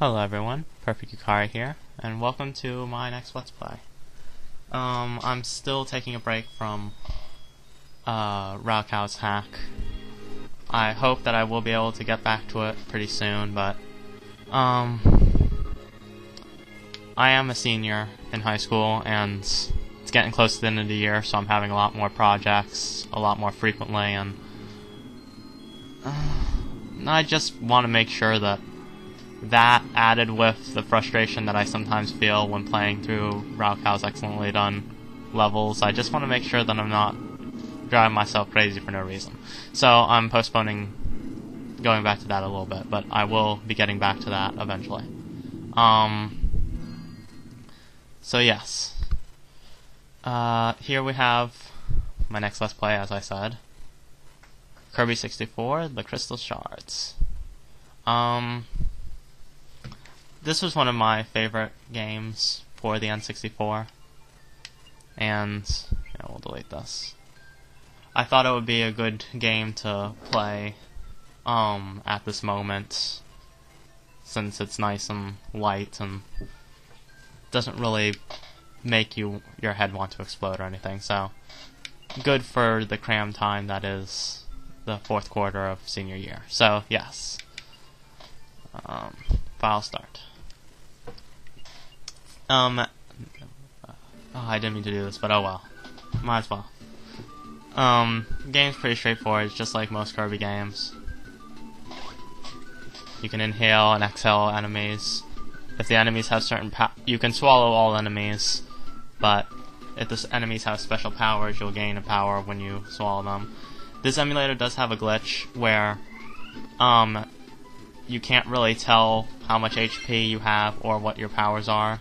Hello everyone, Perfect Yukari here, and welcome to my next Let's Play. I'm still taking a break from Raokao's hack. I hope that I will be able to get back to it pretty soon, but I am a senior in high school, and it's getting close to the end of the year, so I'm having a lot more projects, a lot more frequently, and I just want to make sure that added with the frustration that I sometimes feel when playing through Raokao's excellently done levels, I just want to make sure that I'm not driving myself crazy for no reason. So I'm postponing going back to that a little bit, but I will be getting back to that eventually. So yes. Here we have my next Let's Play, as I said. Kirby 64, The Crystal Shards. This was one of my favorite games for the N64, and we'll delete this. I thought it would be a good game to play at this moment, since it's nice and light and doesn't really make your head want to explode or anything. So good for the cram time that is the fourth quarter of senior year. So yes, file start. Oh, I didn't mean to do this, but oh well. Might as well. Game's pretty straightforward, it's just like most Kirby games. You can inhale and exhale enemies. If the enemies have certain you can swallow all enemies, but if the enemies have special powers, you'll gain a power when you swallow them. This emulator does have a glitch where, you can't really tell how much HP you have or what your powers are.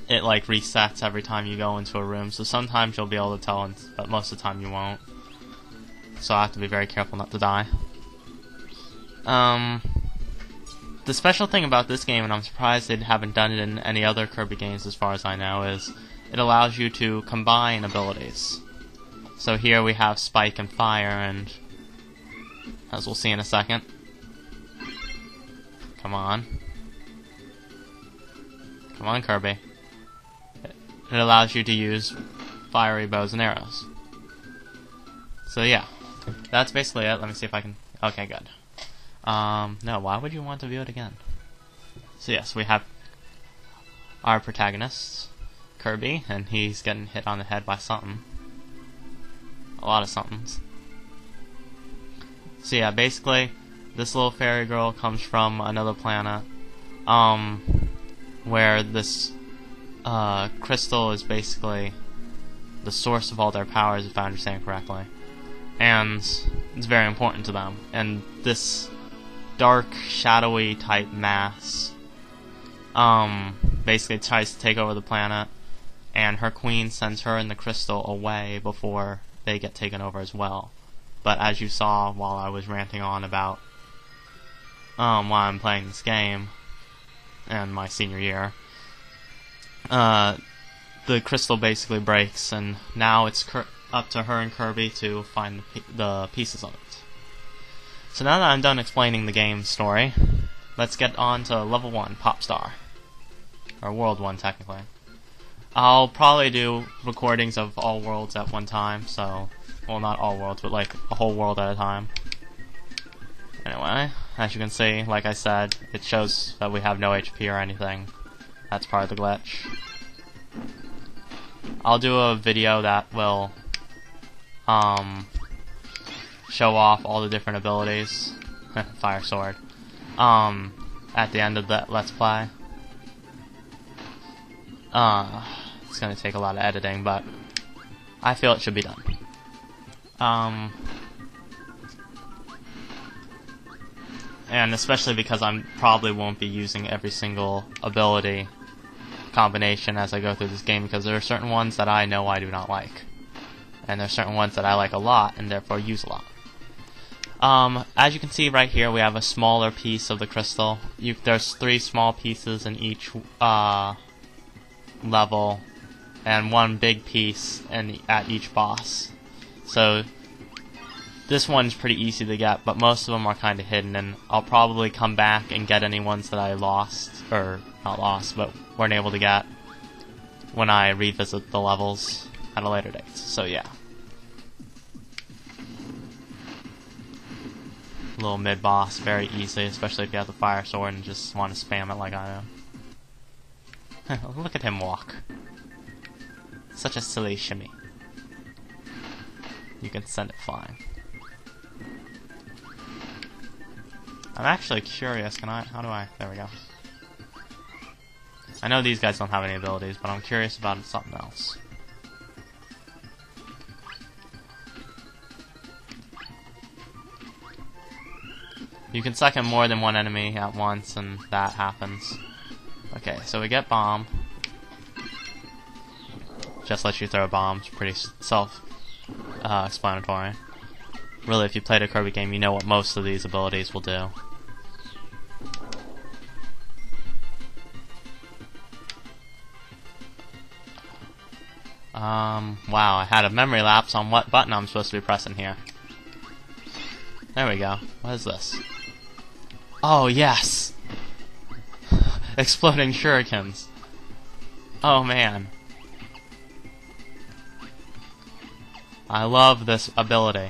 It like resets every time you go into a room, so sometimes you'll be able to tell, but most of the time you won't. So I have to be very careful not to die. The special thing about this game, and I'm surprised they haven't done it in any other Kirby games as far as I know, is it allows you to combine abilities. So here we have Spike and Fire, and as we'll see in a second. Come on. Come on, Kirby. It allows you to use fiery bows and arrows. So yeah, that's basically it. Let me see if I can... Okay, good. No, why would you want to view it again? So yes, we have our protagonist, Kirby, and he's getting hit on the head by something. A lot of somethings. So yeah, basically, this little fairy girl comes from another planet, where this crystal is basically the source of all their powers, if I understand correctly, and it's very important to them. And this dark, shadowy type mass basically tries to take over the planet, and her queen sends her and the crystal away before they get taken over as well. But as you saw while I was ranting on about why I'm playing this game and my senior year, the crystal basically breaks, and now it's up to her and Kirby to find the pieces of it. So now that I'm done explaining the game's story, let's get on to level 1, Pop Star. Or World 1, technically. I'll probably do recordings of all worlds at one time, so... Well, not all worlds, but like a whole world at a time. Anyway, as you can see, like I said, it shows that we have no HP or anything. That's part of the glitch. I'll do a video that will show off all the different abilities. Fire sword. At the end of the Let's Play. It's gonna take a lot of editing, but I feel it should be done. And especially because I probably won't be using every single ability combination as I go through this game, because there are certain ones that I know I do not like, and there are certain ones that I like a lot and therefore use a lot. As you can see right here, we have a smaller piece of the crystal. There's 3 small pieces in each level, and one big piece at each boss. So This one's pretty easy to get, but most of them are kind of hidden, and I'll probably come back and get any ones that I lost, or not lost, but weren't able to get when I revisit the levels at a later date. So yeah. Little mid-boss, very easy, especially if you have the fire sword and just want to spam it like I do. Look at him walk. Such a silly shimmy. You can send it flying. I'm actually curious, how do I, there we go. I know these guys don't have any abilities, but I'm curious about something else. You can suck in more than one enemy at once, and that happens. Okay, so we get bomb. Just lets you throw bombs, pretty self-explanatory. Really, if you played a Kirby game, you know what most of these abilities will do. Wow, I had a memory lapse on what button I'm supposed to be pressing here. There we go. What is this? Oh, yes! Exploding shurikens. Oh, man. I love this ability.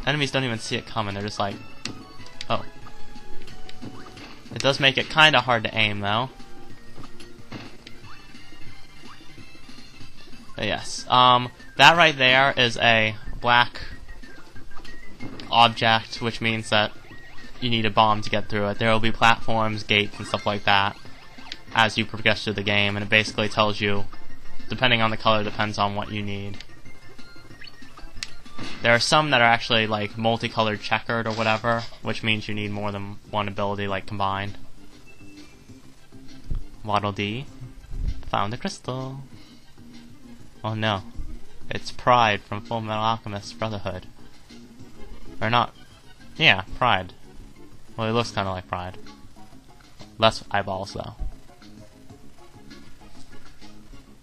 Enemies don't even see it coming, they're just like, oh. It does make it kinda hard to aim, though. But yes, that right there is a black object, which means that you need a bomb to get through it. There will be platforms, gates, and stuff like that as you progress through the game, and it basically tells you, depending on the color, depends on what you need. There are some that are actually like multicolored checkered or whatever, which means you need more than one ability like combined. Waddle Dee found a crystal. Oh no, it's Pride from Full Metal Alchemist Brotherhood. Or not, yeah, Pride. Well, it looks kind of like Pride. Less eyeballs though.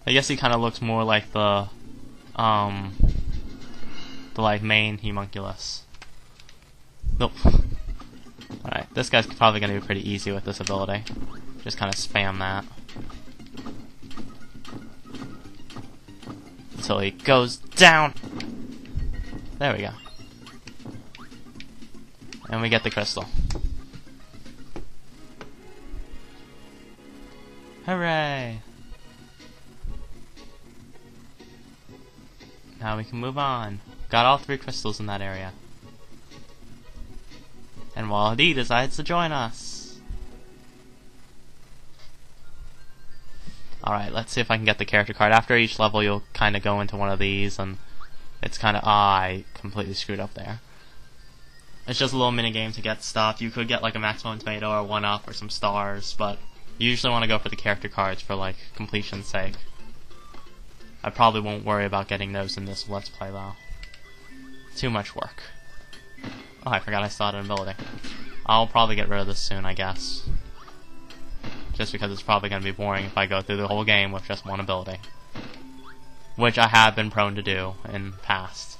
I guess he kind of looks more like the like main homunculus. Nope. Alright, this guy's probably going to be pretty easy with this ability. Just kind of spam that. Until he goes down! There we go. And we get the crystal. Hooray! Now we can move on. Got all 3 crystals in that area. And Waddle-Dee decides to join us. Alright, let's see if I can get the character card. After each level you'll kind of go into one of these, and it's kind of, I completely screwed up there. It's just a little mini game to get stuff. You could get like a maximum tomato or 1-up or some stars, but you usually want to go for the character cards for like completion's sake. I probably won't worry about getting those in this Let's Play though. Too much work. Oh, I forgot I still had an ability. I'll probably get rid of this soon, I guess. Just because it's probably going to be boring if I go through the whole game with just one ability. Which I have been prone to do in past.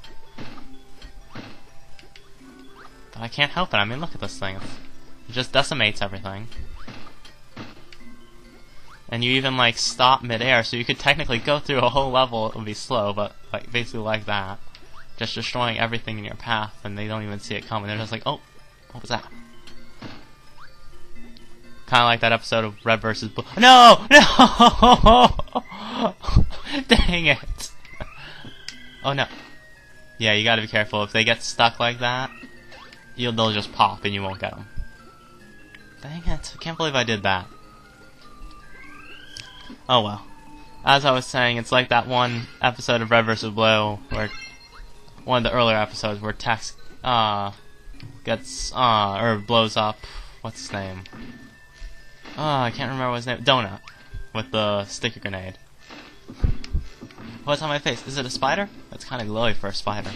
But I can't help it, I mean look at this thing. It just decimates everything. And you even like stop mid-air, so you could technically go through a whole level. It would be slow, but like basically like that. Just destroying everything in your path, and they don't even see it coming. They're just like, oh, what was that? Kind of like that episode of Red vs. Blue. No! No! Dang it! Oh no. Yeah, you gotta be careful. If they get stuck like that, they'll just pop and you won't get them. Dang it. I can't believe I did that. Oh well. As I was saying, it's like that one episode of Red vs. Blue, where one of the earlier episodes where Tex gets or blows up, what's his name? I can't remember his name. Donut with the sticky grenade. What's on my face? Is it a spider? That's kind of glowy for a spider.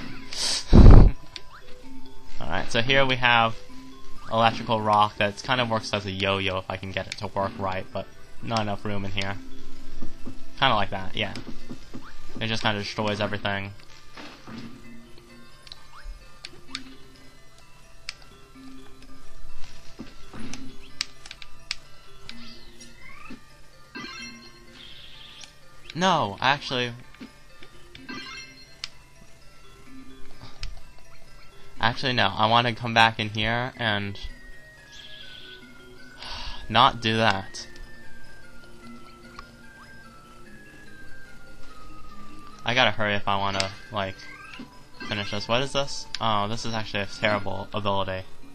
Alright, so here we have electrical rock that kind of works as a yo-yo if I can get it to work right, but not enough room in here. Kind of like that, yeah. It just kind of destroys everything. No, actually... Actually, no. I want to come back in here and... not do that. I gotta hurry if I want to, like, finish this. What is this? Oh, this is actually a terrible ability.